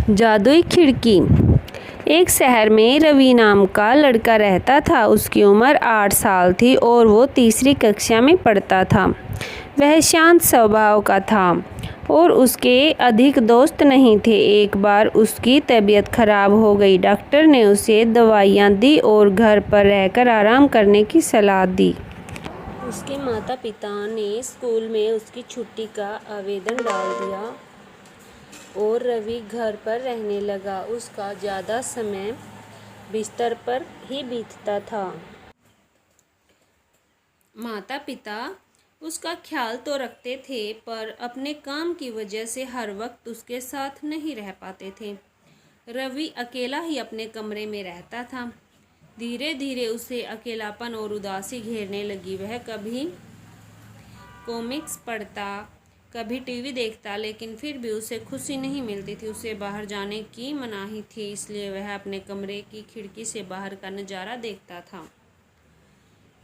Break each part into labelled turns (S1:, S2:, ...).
S1: जादुई खिड़की। एक शहर में रवि नाम का लड़का रहता था। उसकी उम्र 8 साल थी और वो तीसरी कक्षा में पढ़ता था। वह शांत स्वभाव का था और उसके अधिक दोस्त नहीं थे। एक बार उसकी तबीयत खराब हो गई। डॉक्टर ने उसे दवाइयाँ दी और घर पर रहकर आराम करने की सलाह दी। उसके माता पिता ने स्कूल में उसकी छुट्टी का आवेदन डाल दिया और रवि घर पर रहने लगा। उसका ज़्यादा समय बिस्तर पर ही बीतता था। माता पिता उसका ख्याल तो रखते थे पर अपने काम की वजह से हर वक्त उसके साथ नहीं रह पाते थे। रवि अकेला ही अपने कमरे में रहता था। धीरे धीरे उसे अकेलापन और उदासी घेरने लगी। वह कभी कॉमिक्स पढ़ता, कभी टीवी देखता, लेकिन फिर भी उसे खुशी नहीं मिलती थी। उसे बाहर जाने की मनाही थी, इसलिए वह अपने कमरे की खिड़की से बाहर का नज़ारा देखता था।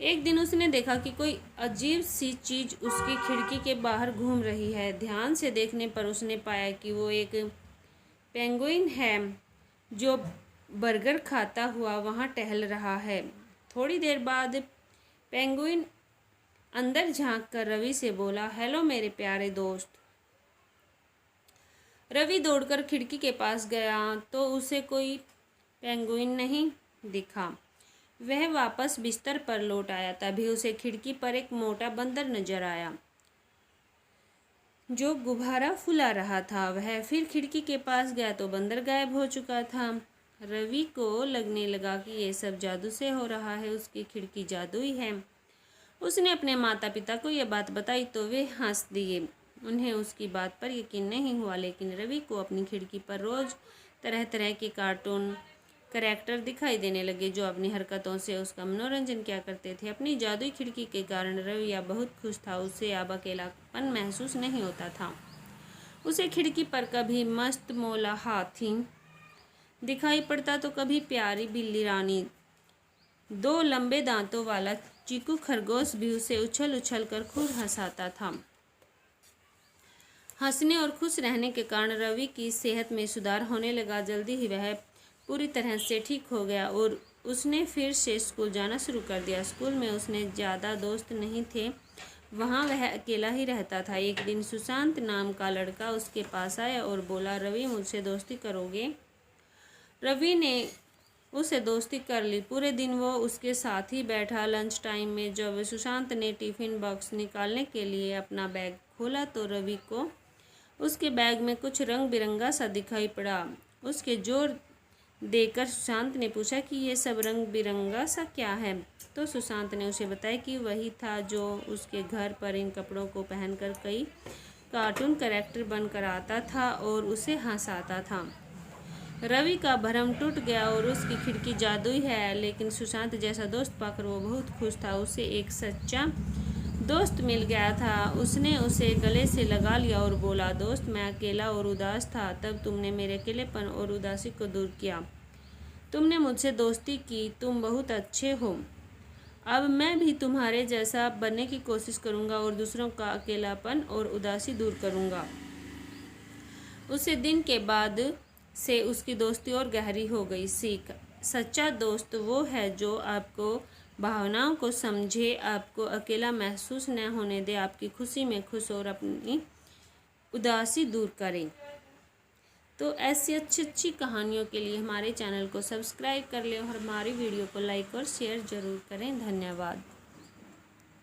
S1: एक दिन उसने देखा कि कोई अजीब सी चीज़ उसकी खिड़की के बाहर घूम रही है। ध्यान से देखने पर उसने पाया कि वो एक पेंगुइन है जो बर्गर खाता हुआ वहाँ टहल रहा है। थोड़ी देर बाद पेंगुइन अंदर झांककर रवि से बोला, हेलो मेरे प्यारे दोस्त। रवि दौड़कर खिड़की के पास गया तो उसे कोई पेंगुइन नहीं दिखा। वह वापस बिस्तर पर लौट आया। तभी उसे खिड़की पर एक मोटा बंदर नजर आया जो गुब्बारा फुला रहा था। वह फिर खिड़की के पास गया तो बंदर गायब हो चुका था। रवि को लगने लगा कि ये सब जादू से हो रहा है, उसकी खिड़की जादुई है। उसने अपने माता पिता को यह बात बताई तो वे हंस दिए। उन्हें उसकी बात पर यकीन नहीं हुआ, लेकिन रवि को अपनी खिड़की पर रोज़ तरह तरह के कार्टून करैक्टर दिखाई देने लगे जो अपनी हरकतों से उसका मनोरंजन किया करते थे। अपनी जादुई खिड़की के कारण रवि अब बहुत खुश था। उसे अब अकेलापन महसूस नहीं होता था। उसे खिड़की पर कभी मस्त मौला हाथी दिखाई पड़ता तो कभी प्यारी बिल्ली रानी, 2 लंबे दांतों वाला चीकू खरगोश भी उसे उछल उछल कर खूब हंसाता था। हंसने और खुश रहने के कारण रवि की सेहत में सुधार होने लगा। जल्दी ही वह पूरी तरह से ठीक हो गया और उसने फिर से स्कूल जाना शुरू कर दिया। स्कूल में उसने ज़्यादा दोस्त नहीं थे, वहाँ वह अकेला ही रहता था। एक दिन सुशांत नाम का लड़का उसके पास आया और बोला, रवि मुझसे दोस्ती करोगे? रवि ने उसे दोस्ती कर ली। पूरे दिन वो उसके साथ ही बैठा। लंच टाइम में जब सुशांत ने टिफ़िन बॉक्स निकालने के लिए अपना बैग खोला तो रवि को उसके बैग में कुछ रंग बिरंगा सा दिखाई पड़ा। उसके जोर देकर सुशांत ने पूछा कि ये सब रंग बिरंगा सा क्या है? तो सुशांत ने उसे बताया कि वही था जो उसके घर पर इन कपड़ों को पहनकर कई कार्टून कैरेक्टर बनकर आता था और उसे हंसाता था। रवि का भ्रम टूट गया और उसकी खिड़की जादुई है। लेकिन सुशांत जैसा दोस्त पाकर वो बहुत खुश था। उसे एक सच्चा दोस्त मिल गया था। उसने उसे गले से लगा लिया और बोला, दोस्त मैं अकेला और उदास था, तब तुमने मेरे अकेलेपन और उदासी को दूर किया। तुमने मुझसे दोस्ती की, तुम बहुत अच्छे हो। अब मैं भी तुम्हारे जैसा बनने की कोशिश करूँगा और दूसरों का अकेलापन और उदासी दूर करूँगा। उसे दिन के बाद से उसकी दोस्ती और गहरी हो गई। सीख, सच्चा दोस्त वो है जो आपको भावनाओं को समझे, आपको अकेला महसूस न होने दे, आपकी खुशी में खुश और अपनी उदासी दूर करे। तो ऐसी अच्छी अच्छी कहानियों के लिए हमारे चैनल को सब्सक्राइब कर लें और हमारी वीडियो को लाइक और शेयर ज़रूर करें। धन्यवाद।